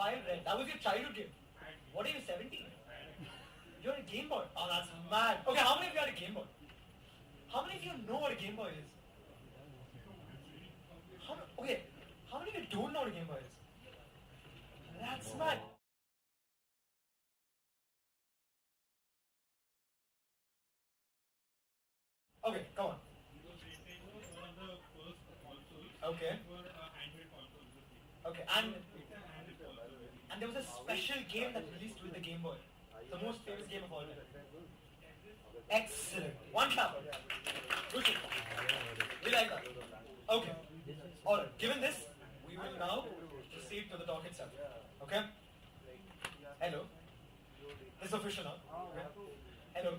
5 red. That was your childhood game. What are you, 17? You're a Game Boy. Oh, that's mad. Okay, how many of you had a Game Boy? How many of you know what a Game Boy is? Okay, how many of you don't know what a Game Boy is? That's mad. Okay, come on. Okay. Okay, and there was a special game that released with the Game Boy. The most famous game of all time. Excellent. One clap. Good. We like that. Okay. Alright, given this, we will now proceed to the talk itself. Okay? Hello. It's official now. Okay. Hello.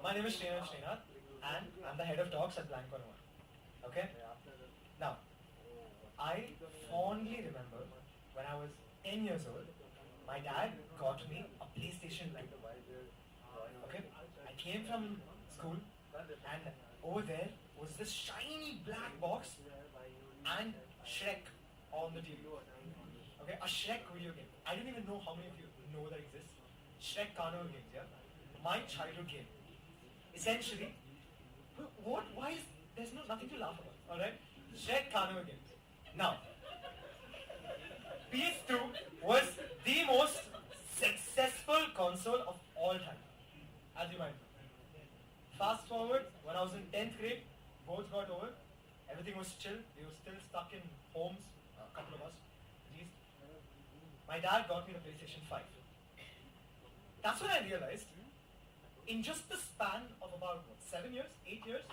My name is Srinath and I'm the head of talks at Blank101. Okay? Now, I fondly remember when I was 10 years old, my dad got me a PlayStation 2. Okay? I came from school and over there was this shiny black box and Shrek on the TV. Okay? A Shrek video game. I don't even know how many of you know that exists. Shrek carnival games, yeah? My childhood game. Essentially, what? Why is there's nothing to laugh about? Alright? Shrek carnival games. Now, PS2 was the most successful console of all time, as you might know. Fast forward, when I was in 10th grade, boards got over, everything was chill, we were still stuck in homes, a couple of us, at least. My dad got me the PlayStation 5. That's when I realized, in just the span of about 7 years, 8 years,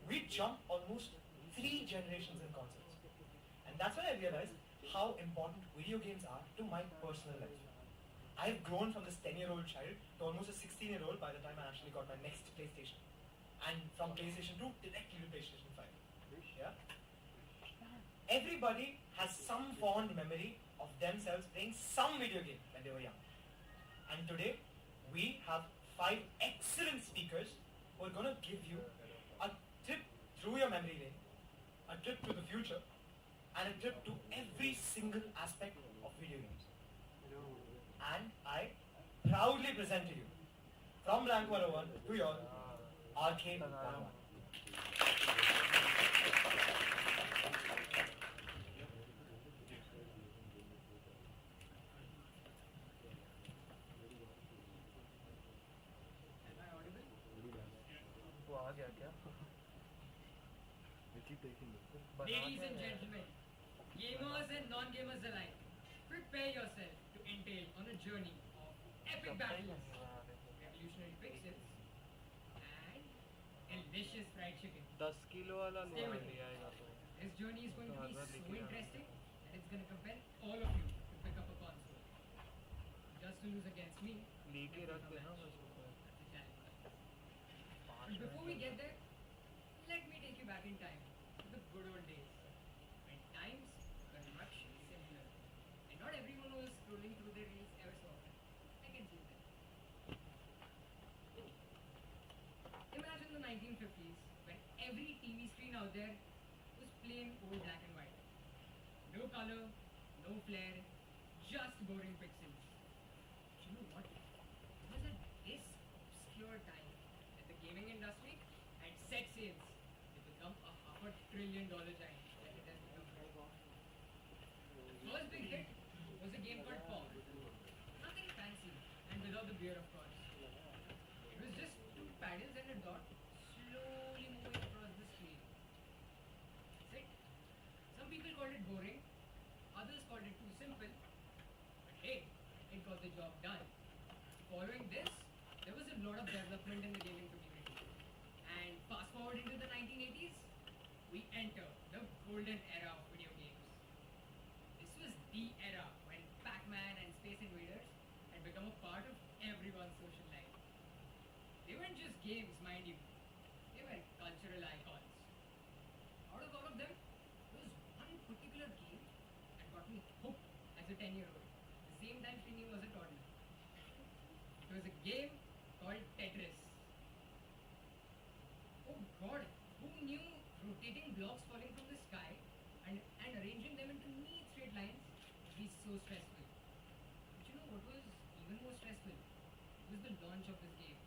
we jumped almost 3 generations in consoles. And that's when I realized how important video games are to my personal life. I've grown from this 10-year-old child to almost a 16-year-old by the time I actually got my next PlayStation. And from PlayStation 2 directly to PlayStation 5. Yeah? Everybody has some fond memory of themselves playing some video game when they were young. And today, we have 5 excellent speakers who are going to give you a trip through your memory lane, a trip to the future, and a trip to every single aspect of video games. And I proudly present to you, from Blank101 to your Arcade 101. Ladies and gentlemen, gamers and non-gamers alike, prepare yourself to entail on a journey of epic battles, revolutionary pixels, and delicious fried chicken. 10 kilo वाला Stay with ले me. आएगा तो This journey is going to be so लेके interesting that it's going to compel all of you to pick up a console. Just to lose against me, लेके you रख pick a देना match. बस ऊपर That's a challenge. But before we get there, let me take you back in time to the good old days when times were much simpler and not everyone was scrolling through their reels ever so often. I can see that. Imagine the 1950s when every TV screen out there was plain old black and white. No color, no flair, just boring pixels. But you know what? It was at this obscure time that the gaming industry had set sails to become a $500 billion giant like it has become now. The first big hit was a game called Pong. Nothing fancy and without the beer of course. It was just 2 paddles and a dot slowly moving across the screen. That's it. Some people called it boring, others called it too simple, but hey, it got the job done. Following this, there was a lot of development in the gaming community. And fast forward into the 1980s, we enter the golden era of video games. This was the era when Pac-Man and Space Invaders had become a part of everyone's social life. They weren't just games, mind you. They were cultural icons. Out of all of them, there was one particular game that got me hooked as a 10-year-old. The same time Srini was a toddler. It was a game called Tetris. Oh god, who knew rotating blocks falling from the sky and arranging them into neat straight lines would be so stressful? stressful was the launch of this game.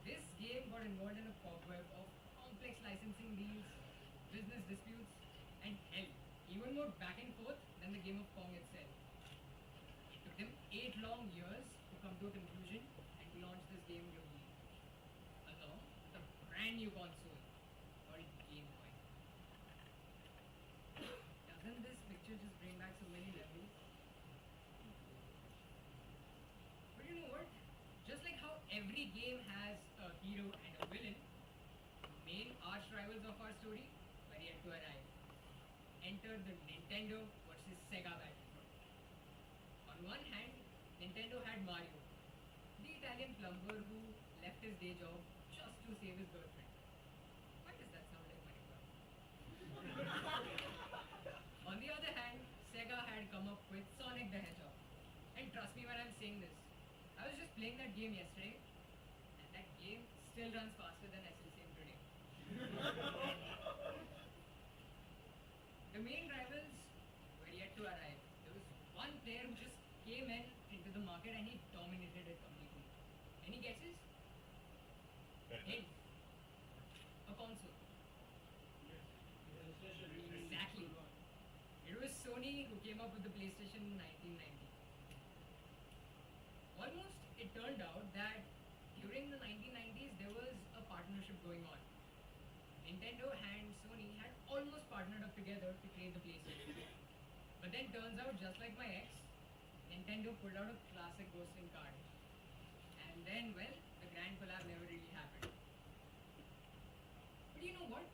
This game got involved in a cobweb of complex licensing deals, business disputes, and hell, even more back and forth than the game of Pong itself. It took them 8 long years to come to a conclusion and to launch this game globally, along with a brand new console called Game Boy. Doesn't this picture just bring back so many memories? But you know what? Just like how every game has a hero and a villain, the main arch rivals of our story were yet to arrive. Enter the Nintendo versus Sega battlefront. On one hand, Nintendo had Mario, the Italian plumber who left his day job just to save his girlfriend. Why does that sound like Mario? On the other hand, Sega had come up with Sonic the Hedgehog. And trust me when I'm saying this, I was just playing that game yesterday, and that game still runs faster than SLCM today. The main rivals were yet to arrive. There was one player who just came in into the market and he dominated it completely. Any guesses? Hint. A console. Exactly. It was Sony who came up with the PlayStation in 1990. Almost, it turned out that during the 1990s there was a partnership going on. Nintendo and Sony had almost partnered up together to create the PlayStation. But then turns out, just like my ex, Nintendo pulled out a classic ghosting card. And then, well, the grand collab never really happened. But you know what?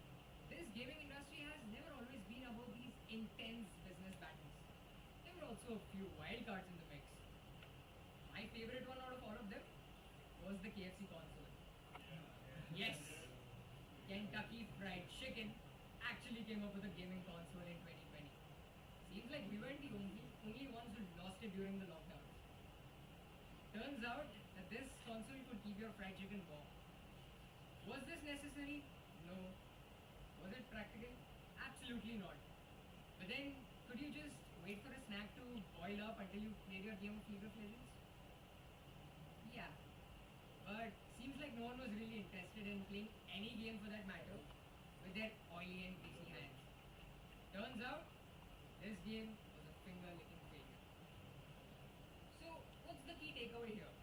This gaming industry has never always been about these intense business battles. There were also a few wild cards in the mix. My favorite one out of all of them was the KFC console. Yes, Kentucky Fried Chicken actually came up with a gaming console in 2020. Seems like we weren't the only ones who lost it during the lockdowns. Turns out that this console could keep your fried chicken warm. Was this necessary? No. Was it practical? Absolutely not. But then, could you just wait for a snack to boil up until you played your game of League of Legends? Yeah. But seems like no one was really interested in playing any game for that matter with their oily and greasy hands. Turns out, this game was a finger-licking failure. So, what's the key takeaway here?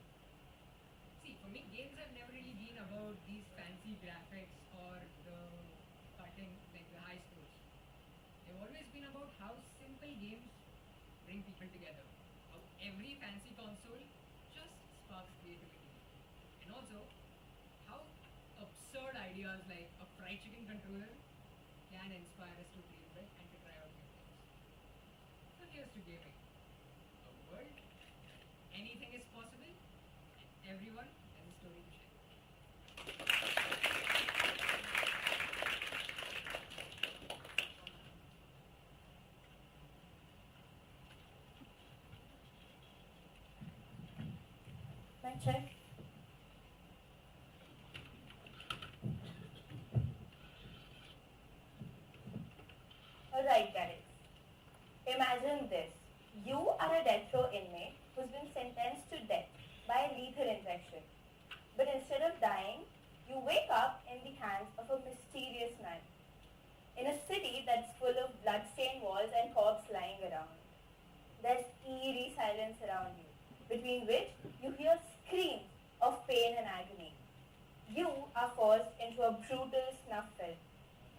See, for me, games have never really been about these fancy graphics or the cutting, like the high scores. They've always been about how simple games bring people together. How every fancy console just sparks creativity. And also, how absurd ideas like a fried chicken controller can inspire us to dream big and to try out new things. So here's to gaming. A world where anything is possible and everyone has a story to share. Mic check. Alright guys, imagine this. You are a death row inmate who's been sentenced to death by a lethal injection. But instead of dying, you wake up in the hands of a mysterious man. In a city that's full of blood-stained walls and corpses lying around. There's eerie silence around you, between which you hear screams of pain and agony. You are forced into a brutal snuff film,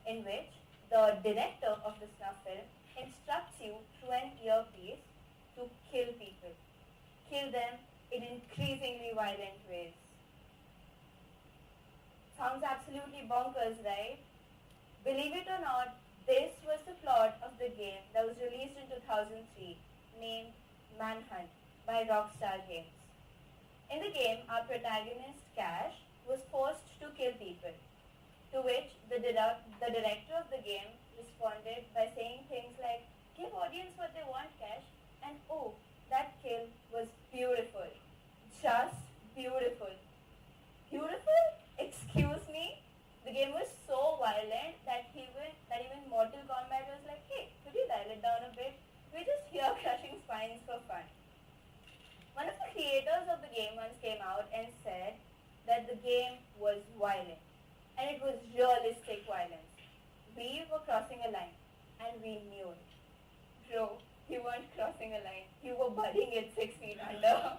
in which the director of the snuff film instructs you through an earpiece to kill people. Kill them in increasingly violent ways. Sounds absolutely bonkers, right? Believe it or not, this was the plot of the game that was released in 2003, named Manhunt by Rockstar Games. In the game, our protagonist, Cash, was forced to kill people, to which the director of the game responded by saying things like, "Give audience what they want, Cash," and "Oh, that kill was beautiful. Just beautiful." Beautiful? Excuse me? The game was so violent that even Mortal Kombat was like, "Hey, could you dial it down a bit? We're just here crushing spines for fun." One of the creators of the game once came out and said that the game was violent. And it was realistic violence. We were crossing a line, and we knew it. Bro, you weren't crossing a line. You were burying it 6 feet under.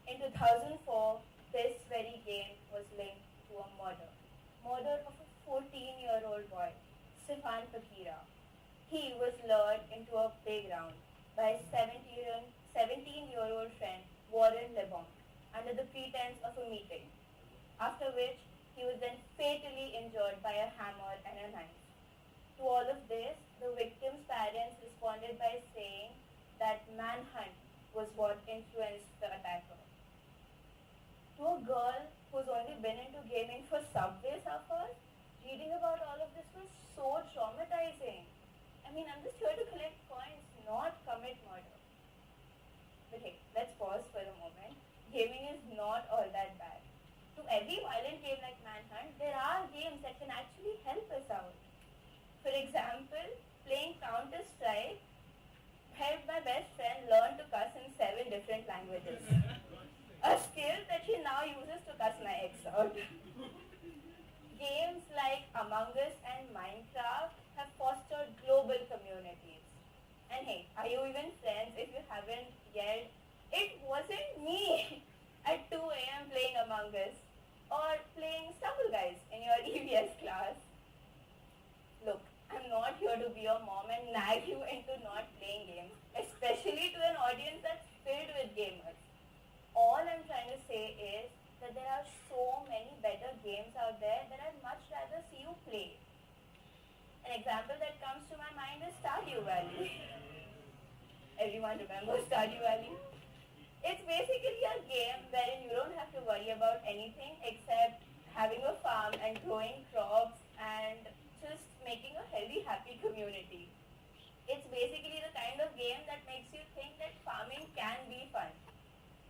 In 2004, this very game was linked to a murder. Murder of a 14-year-old boy, Stefan Fakira. He was lured into a playground by 17-year-old friend Warren LeBon under the pretense of a meeting, after which he was then fatally injured by a hammer and a knife. To all of this, the victim's parents responded by saying that manhunt was what influenced the attacker. To a girl who's only been into gaming for Subway Surfers, reading about all of this was so traumatizing. I mean, I'm just here to collect coins, not commit murder. But hey, let's pause for a moment. Gaming is not all that bad. To every violent game like Manhunt, there are games that can actually help us out. For example, playing Counter-Strike helped my best friend learn to cuss in 7 different languages. A skill that she now uses to cuss my ex out. Games like Among Us and Minecraft have fostered global communities. And hey, are you even friends if you haven't yelled, "It wasn't me," at 2 a.m. playing Among Us? Or playing Stumble Guys in your EVS class? Look, I'm not here to be your mom and nag you into not playing games, especially to an audience that's filled with gamers. All I'm trying to say is that there are so many better games out there that I'd much rather see you play. An example that comes to my mind is Stardew Valley. Everyone remembers Stardew Valley? It's basically a game wherein you don't have to worry about anything except having a farm and growing crops and just making a healthy, happy community. It's basically the kind of game that makes you think that farming can be fun.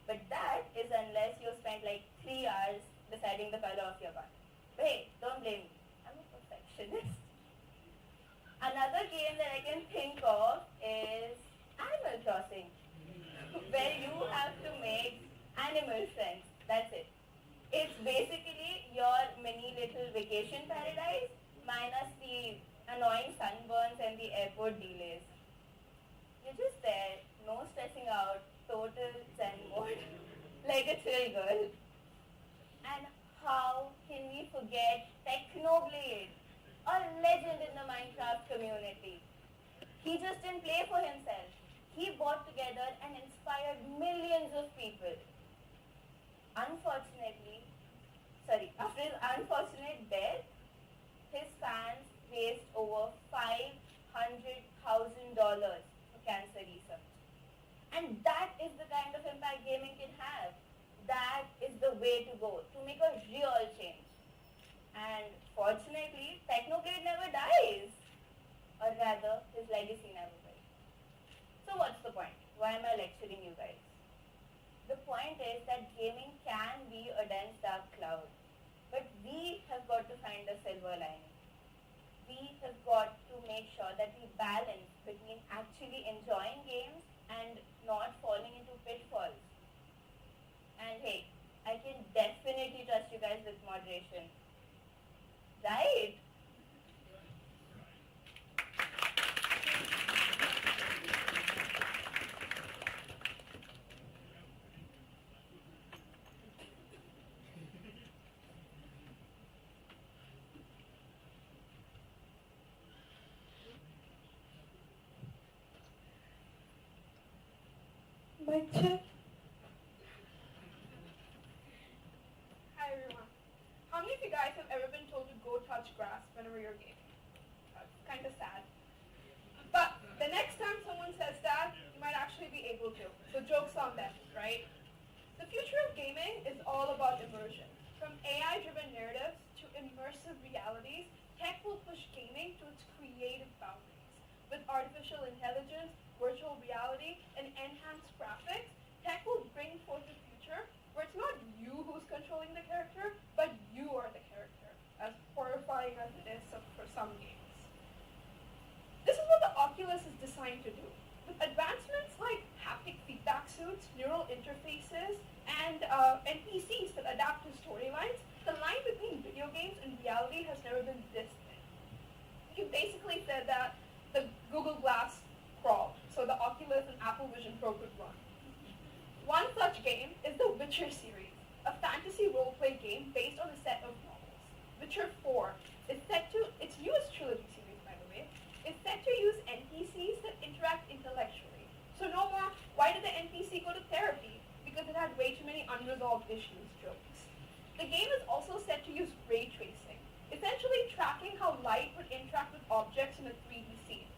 But that is unless you spent like 3 hours deciding the color of your garden. But hey, don't blame me. I'm a perfectionist. Another game that I can think of is Animal Crossing, where you have to make animal friends. That's it. It's basically your mini little vacation paradise minus the annoying sunburns and the airport delays. You're just there, no stressing out, total zen mode, like a chill girl. And how can we forget Technoblade, a legend in the Minecraft community? He just didn't play for himself. He brought together and inspired millions of people. After his unfortunate death, his fans raised over $500,000 for cancer research. And that is the kind of impact gaming can have. That is the way to go, to make a real change. And fortunately, Technoblade never dies. Or rather, his legacy never will. So what's the point? Why am I lecturing you guys? The point is that gaming can be a dense dark cloud. But we have got to find a silver lining. We have got to make sure that we balance between actually enjoying games and not falling into pitfalls. And hey, I can definitely trust you guys with moderation. Right? Mic check. Hi everyone. How many of you guys have ever been told to go touch grass whenever you're gaming? That's kind of sad. But the next time someone says that, you might actually be able to. So joke's on them, right? The future of gaming is all about immersion. From AI-driven narratives to immersive realities, tech will push gaming to its creative boundaries. With artificial intelligence, virtual reality, and enhanced graphics, tech will bring forth a future where it's not you who's controlling the character, but you are the character, as horrifying as it is for some games. This is what the Oculus is designed to do. With advancements like haptic feedback suits, neural interfaces, interfaces and NPCs that adapt to storylines, the line between video games and reality has never been this thin. You basically said that the Google Glass crawled, so the Oculus and Apple Vision Pro could run. One such game is the Witcher series, a fantasy role-play game based on a set of novels. Witcher 4 is set to, its newest trilogy series by the way, is set to use NPCs that interact intellectually. So no more, why did the NPC go to therapy? Because it had way too many unresolved issues jokes. The game is also set to use ray tracing, essentially tracking how light would interact with objects in a 3D scene.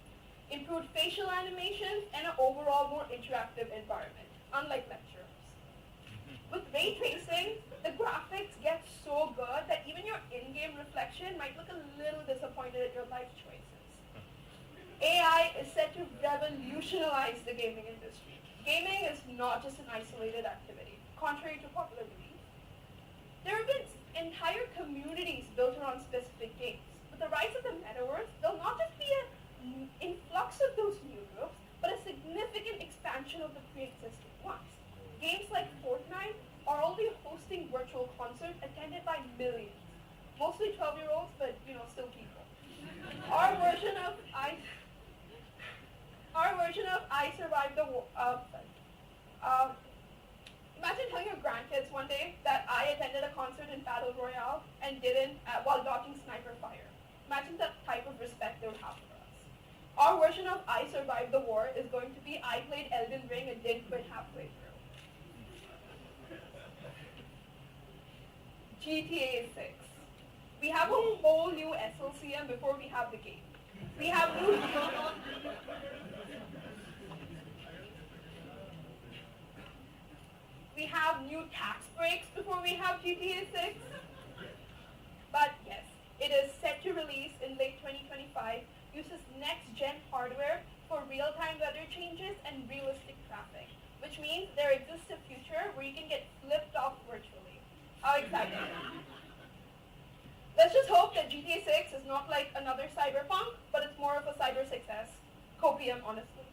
Improved facial animations and an overall more interactive environment, unlike lecture rooms. With ray tracing, the graphics get so good that even your in-game reflection might look a little disappointed at your life choices. AI is set to revolutionize the gaming industry. Gaming is not just an isolated activity, contrary to popular belief. There have been entire communities built around specific games. With the rise of the metaverse, there'll not just be an influx of those new groups, but a significant expansion of the pre-existing ones. Games like Fortnite are already hosting virtual concerts attended by millions. Mostly 12-year-olds, but still people. Our version of I Survived the War. Imagine telling your grandkids one day that I attended a concert in Battle Royale and didn't while dodging sniper fire. Imagine the type of respect they would have for us. Our version of I Survived the War is going to be I played Elden Ring and didn't quit halfway through. GTA 6. We have a whole new SLCM before we have the game. We have new we have new tax breaks before we have GTA 6. But yes, it is set to release in late 2025, uses next-gen hardware for real-time weather changes and realistic traffic, which means there exists a future where you can get flipped off virtually. How exciting. Let's just hope that GTA 6 is not like another Cyberpunk, but it's more of a cyber success. Copium, honestly.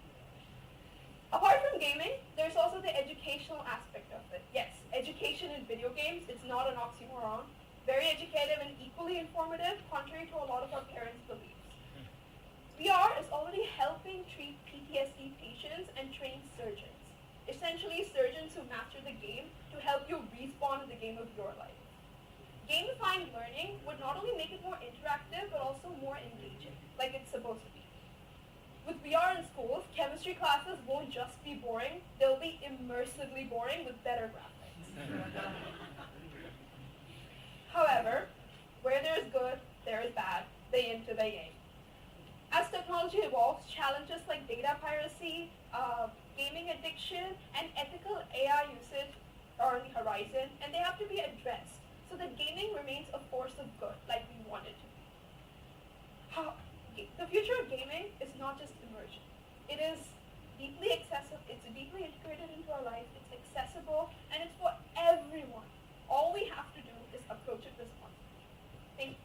Apart from gaming, there's also the educational aspect of it. Yes, education in video games, it's not an oxymoron. Very educative and equally informative, contrary to a lot of our parents' beliefs. VR is already helping treat PTSD patients and train surgeons. Essentially, surgeons who master the game to help you respawn in the game of your life. Gamifying learning would not only make it more interactive, but also more engaging, like it's supposed to be. With VR in schools, chemistry classes won't just be boring, they'll be immersively boring with better graphics. However, where there is good, there is bad, the yin to the yang. As technology evolves, challenges like data piracy, gaming addiction, and ethical AI usage are on the horizon, and they have to be addressed so that gaming remains a force of good, like we want it to be. The future of gaming is not just immersion. It is deeply accessible, it's deeply integrated into our life, it's accessible, and it's for everyone. All we have to do is approach it responsibly. Thank you.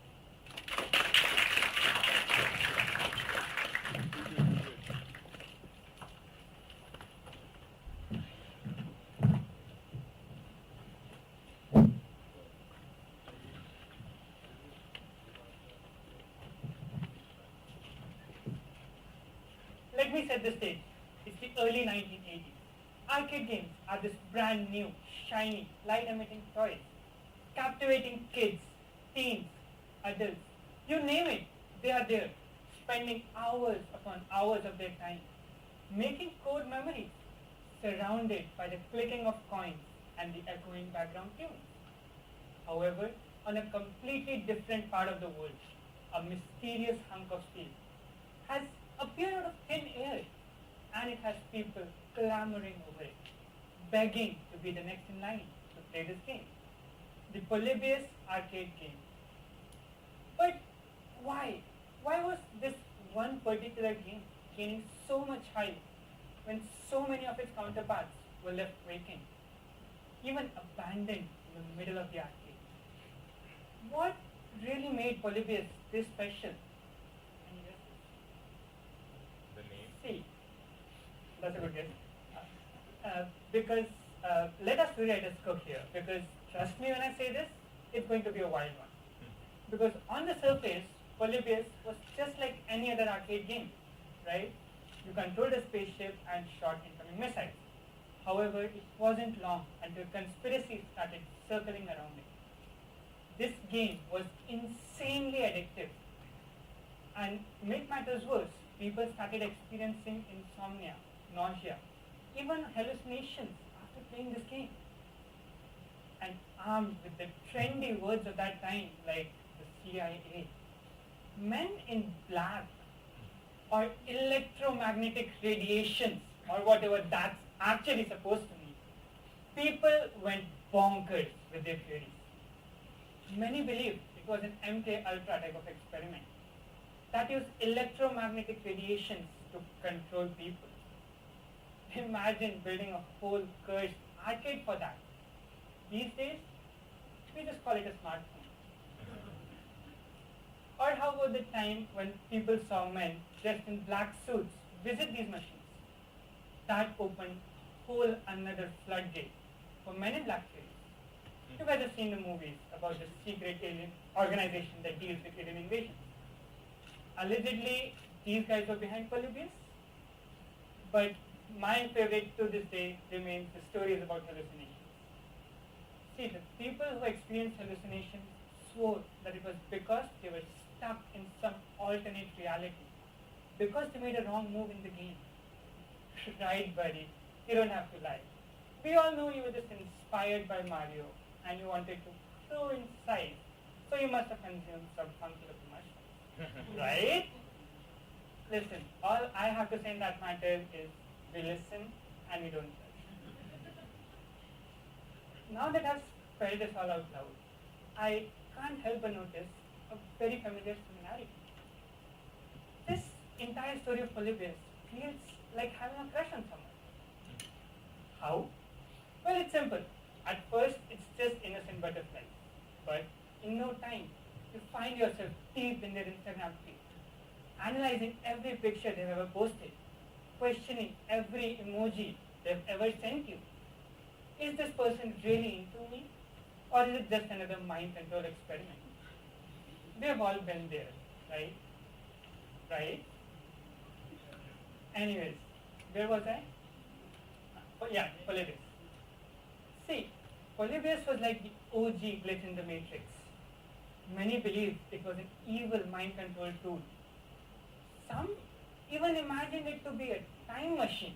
Let me set the stage. It's the early 1980s. Arcade games are this brand new, shiny, light-emitting toys, captivating kids, teens, adults. You name it, they are there, spending hours upon hours of their time, making code memories, surrounded by the clicking of coins and the echoing background tunes. However, on a completely different part of the world, a mysterious hunk of steel has appeared out of thin air, and it has people clamoring over it, begging to be the next in line to play this game, the Polybius arcade game. But why? Why was this one particular game gaining so much hype when so many of its counterparts were left vacant, even abandoned in the middle of the arcade? What really made Polybius this special? Any guesses? The name? See, that's a good guess. Because let us rewriters cook here, because trust me when I say this, it's going to be a wild one. Because on the surface, Polybius was just like any other arcade game, right? You controlled a spaceship and shot incoming missiles. However, it wasn't long until conspiracies started circling around it. This game was insanely addictive. And to make matters worse, people started experiencing insomnia, nausea, even hallucinations after playing this game. And armed with the trendy words of that time, like the CIA, men in black, or electromagnetic radiations, or whatever that's actually supposed to mean, people went bonkers with their theories. Many believed it was an MK Ultra type of experiment that used electromagnetic radiations to control people. Imagine building a whole cursed arcade for that. These days, we just call it a smartphone. Or how about the time when people saw men dressed in black suits visit these machines? That opened a whole another floodgate for men in black theories. You guys have seen the movies about the secret alien organization that deals with alien invasions. Allegedly, these guys were behind Polybius, but my favorite to this day remains the stories about hallucinations. See, the people who experienced hallucinations swore that it was because they were stuck in some alternate reality, because they made a wrong move in the game. Right, buddy, you don't have to lie. We all know you were just inspired by Mario and you wanted to grow in size, so you must have consumed some funky looking mushrooms. Right? Listen, all I have to say in that matter is we listen and we don't judge. Now that I've spelled this all out loud, I can't help but notice a very familiar similarity. This entire story of Polybius feels like having a crush on someone. How? Well, it's simple. At first, it's just innocent butterflies. But in no time, you find yourself deep in their Instagram feed, analyzing every picture they've ever posted, questioning every emoji they've ever sent you. Is this person really into me? Or is it just another mind control experiment? We've all been there, right? Right? Anyways, where was I? Oh yeah, Polybius. See, Polybius was like the OG glitch in the Matrix. Many believed it was an evil mind control tool. Some even imagined it to be a time machine.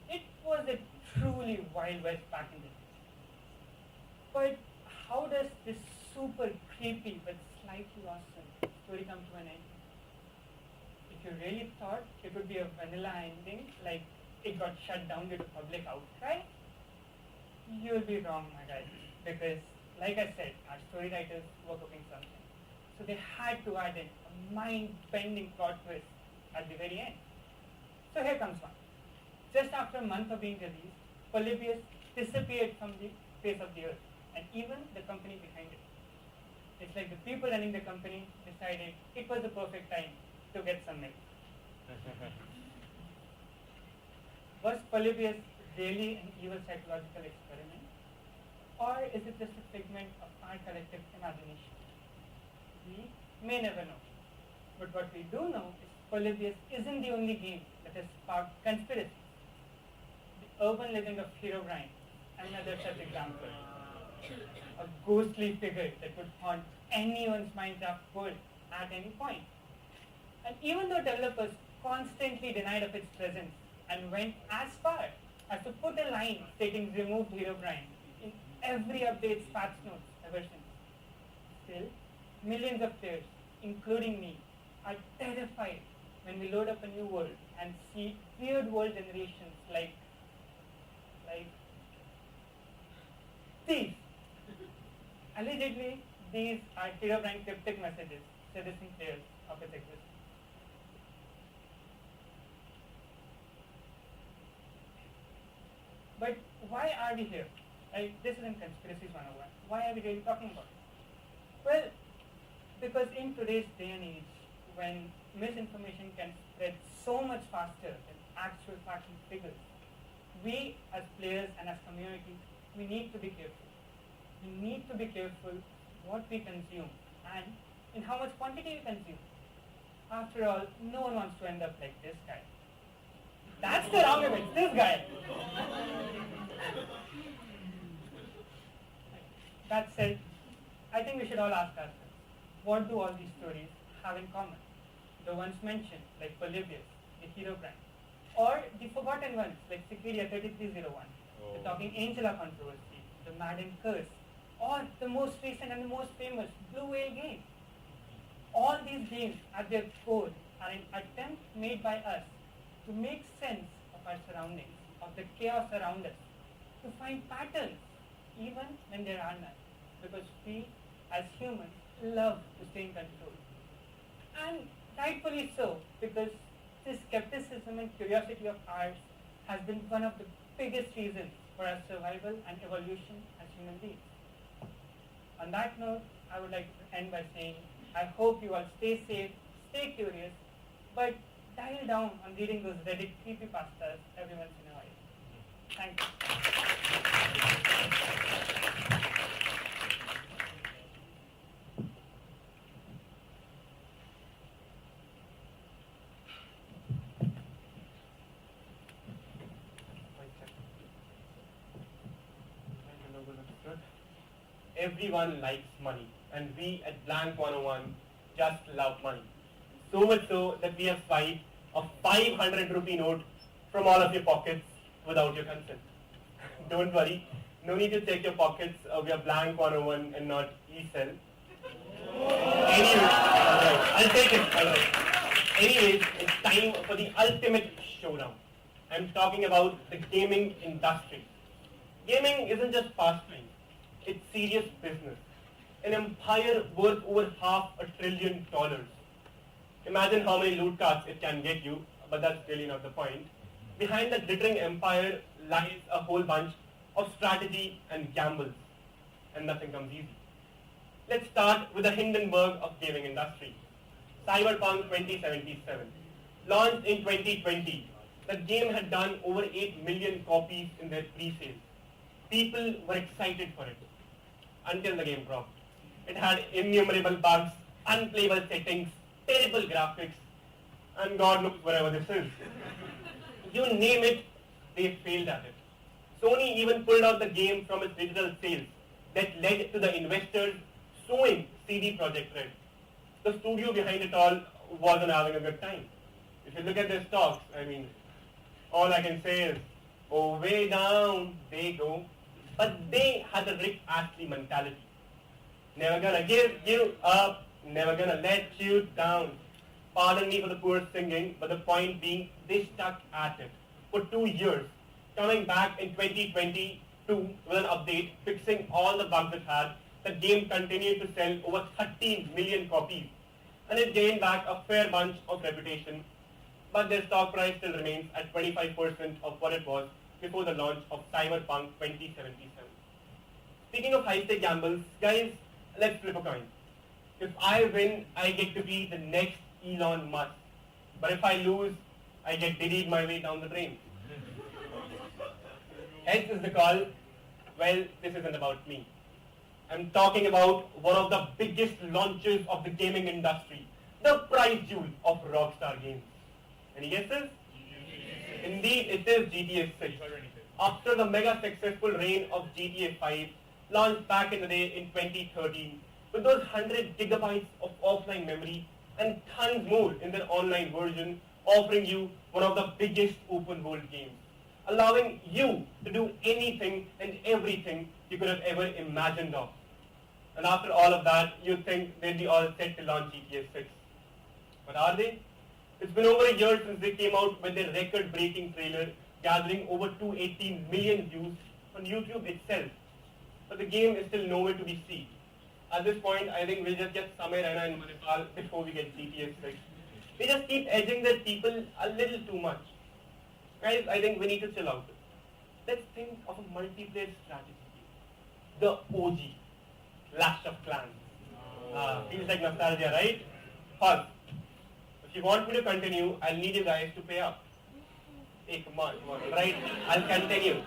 It was a truly Wild West back in the day. But how does this super creepy but slightly awesome story come to an end? If you really thought it would be a vanilla ending, like it got shut down due to public outcry, you'll be wrong, my guy. Because, like I said, our story writers were cooking something. So they had to add in a mind-bending plot twist at the very end. So here comes one. Just after a month of being released, Polybius disappeared from the face of the earth, and even the company behind it. It's like the people running the company decided it was the perfect time to get some milk. Was Polybius really an evil psychological experiment? Or is it just a figment of our collective imagination? We may never know. But what we do know is Polybius isn't the only game that has sparked conspiracy. The urban legend of Herobrine, another such example. A ghostly figure that would haunt anyone's Minecraft world at any point. And even though developers constantly denied of its presence and went as far as to put a line stating removed Herobrine in every update's patch notes ever since, still, millions of players, including me, are terrified when we load up a new world and see weird world generations like these. Allegedly, these are Herobrine cryptic messages suggesting players of its existence. But why are we here? This isn't Conspiracies 101. Why are we really talking about it? Well, because in today's day and age, when misinformation can spread so much faster than actual facts and figures, we as players and as community, we need to be careful. We need to be careful what we consume and in how much quantity we consume. After all, no one wants to end up like this guy. That's the wrong image, this guy. That said, I think we should all ask ourselves, what do all these stories have in common? The ones mentioned, like Polybius, the hero brand, or the forgotten ones, like Cicadia 3301, the Talking Angela controversy, the Madden curse, or the most recent and the most famous Blue Whale game. All these games at their core are an attempt made by us to make sense of our surroundings, of the chaos around us, to find patterns even when there are none, because we as humans love to stay in control. And rightfully so, because this skepticism and curiosity of ours has been one of the biggest reasons for our survival and evolution as human beings. On that note, I would like to end by saying, I hope you all stay safe, stay curious, but dial down on reading those Reddit creepypastas every once in a while. Thank you. Everyone likes money, and we at Blank101 just love money. So much so that we have swiped a 500 rupee note from all of your pockets without your consent. Don't worry, no need to check your pockets. We are Blank101 and not eCell. Anyway, I'll take it. Anyways, it's time for the ultimate showdown. I'm talking about the gaming industry. Gaming isn't just pastime. It's serious business. An empire worth over $500 billion. Imagine how many loot cards it can get you, but that's really not the point. Behind that glittering empire lies a whole bunch of strategy and gambles, and nothing comes easy. Let's start with the Hindenburg of gaming industry. Cyberpunk 2077. Launched in 2020, the game had done over 8 million copies in their pre-sales. People were excited for it until the game dropped. It had innumerable bugs, unplayable settings, terrible graphics, and God knows whatever this is. You name it, they failed at it. Sony even pulled out the game from its digital sales. That led to the investors suing CD Projekt Red. The studio behind it all wasn't having a good time. If you look at their stocks, all I can say is, oh, way down they go. But they had the Rick Astley mentality. Never gonna give you up, never gonna let you down. Pardon me for the poor singing, but the point being, they stuck at it for 2 years, coming back in 2022 with an update, fixing all the bugs it had. The game continued to sell over 13 million copies, and it gained back a fair bunch of reputation, but their stock price still remains at 25% of what it was before the launch of Cyberpunk 2077. Speaking of high-stake gambles, guys, let's flip a coin. If I win, I get to be the next Elon Musk. But if I lose, I get diddied my way down the drain. Heads is the call. Well, this isn't about me. I'm talking about one of the biggest launches of the gaming industry, the prize jewel of Rockstar Games. Any guesses? Indeed, it is GTA 6. After the mega successful reign of GTA 5, launched back in the day in 2013, with those 100 gigabytes of offline memory and tons more in their online version, offering you one of the biggest open world games, allowing you to do anything and everything you could have ever imagined of. And after all of that, you'd think they'd be all set to launch GTA 6. But are they? It's been over a year since they came out with their record-breaking trailer, gathering over 218 million views on YouTube itself. But the game is still nowhere to be seen. At this point, I think we'll just get Samir Raina and Manipal before we get GTA 6. They just keep edging their people a little too much. Guys, I think we need to chill out. Let's think of a multiplayer strategy game. The OG, Clash of Clans. Feels like nostalgia, right? Pause. If you want me to continue, I'll need you guys to pay up. Hey, come on, right? I'll continue.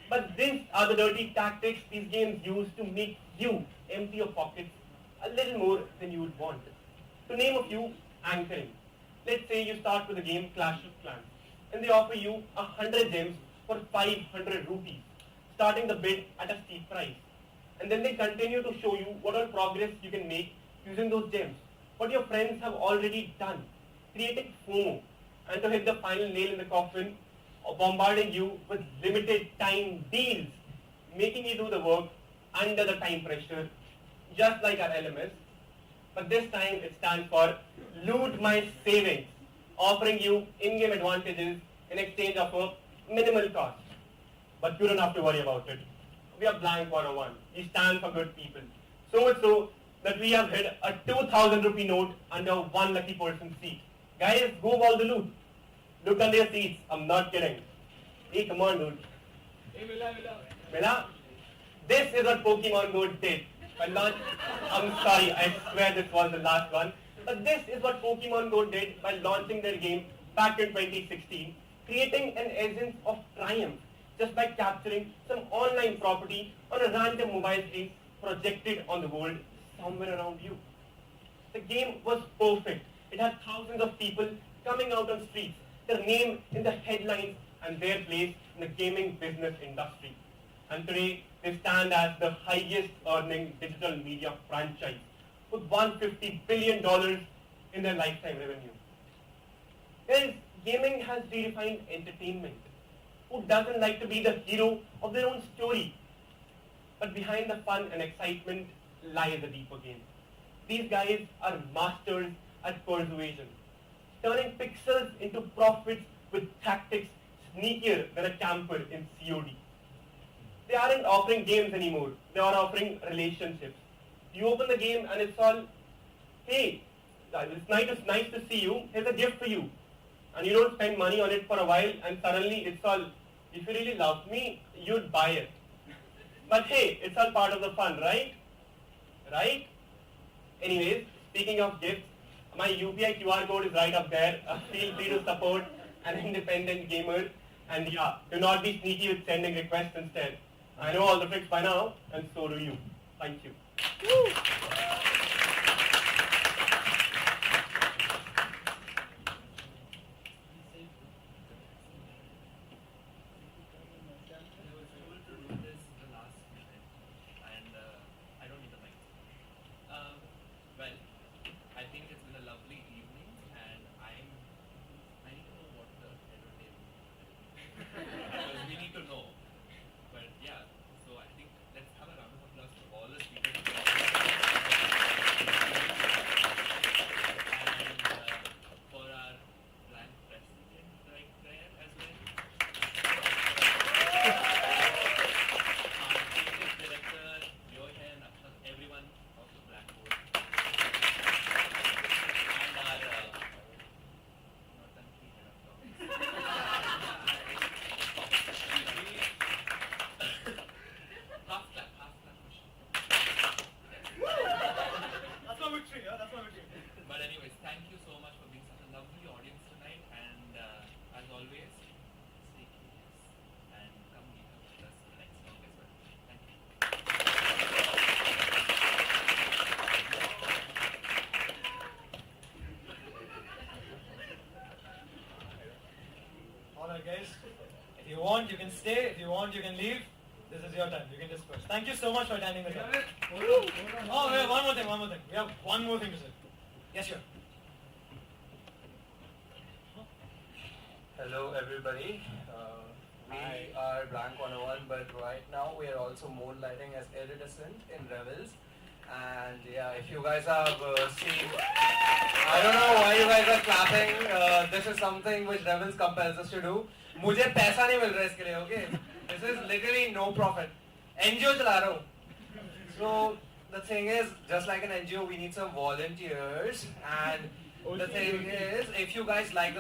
But these are the dirty tactics these games use to make you empty your pockets a little more than you would want. To name a few, anchoring. Let's say you start with the game Clash of Clans, and they offer you 100 gems for 500 rupees, starting the bid at a steep price. And then they continue to show you what all progress you can make using those gems, what your friends have already done, creating FOMO, and to hit the final nail in the coffin, bombarding you with limited time deals, making you do the work under the time pressure, just like our LMS. But this time it stands for Loot My Savings, offering you in-game advantages in exchange of a minimal cost. But you don't have to worry about it. We are Blank101. We stand for good people. So much so that we have hid a 2,000 rupee note under one lucky person's seat. Guys, go ball the loot. Look under your seats. I'm not kidding. Hey, come on, dude. Hey, Mila. Mela, this is what Pokemon Go did. I'm sorry, I swear this was the last one. But this is what Pokemon Go did by launching their game back in 2016, creating an essence of triumph just by capturing some online property on a random mobile screen projected on the world somewhere around you. The game was perfect. It had thousands of people coming out on streets, their name in the headlines and their place in the gaming business industry. And today, they stand as the highest earning digital media franchise with $150 billion in their lifetime revenue. Guys, gaming has redefined entertainment. Who doesn't like to be the hero of their own story? But behind the fun and excitement lies a deeper game. These guys are masters at persuasion, turning pixels into profits with tactics sneakier than a camper in COD. They aren't offering games anymore. They are offering relationships. You open the game and it's all, hey, it's nice to see you. Here's a gift for you. And you don't spend money on it for a while and suddenly it's all, if you really loved me, you'd buy it. But hey, it's all part of the fun, right? Right? Anyways, speaking of gifts, my UPI QR code is right up there. Feel free to support an independent gamer. And yeah, do not be sneaky with sending requests instead. I know all the tricks by now, and so do you. Thank you. Well, I think it's been a lovely evening, and I need to know what the entertainment is. Because we need to know. But yeah, so I think let's have a round of applause for all the speakers. And for our Blank president, right there as well. Our creative director, Johan, everyone of the Blackboard. And our not country head of half clap question. That's my victory, yeah? That's my victory. But anyways, thank you so much for being such a lovely audience tonight, and as always, stay curious and come meet up with us next talk as well. Thank you. Alright, guys. If you want, you can stay. If you want, you can leave. This is your time. You can disperse. Thank you so much for attending the talk. Oh, wait, one more thing. We have one more thing to say. Yes, sure. Hello everybody, we are Blank101, but right now we are also moonlighting as iridescent in Revels. And yeah, if you guys have seen, I don't know why you guys are clapping. This is something which Revels compels us to do. मुझे पैसा नहीं मिल रहा इसके लिए, okay? This is literally no profit. NGO चला रहा हूँ. So the thing is, just like an NGO, we need some volunteers. And the thing is, if you guys like the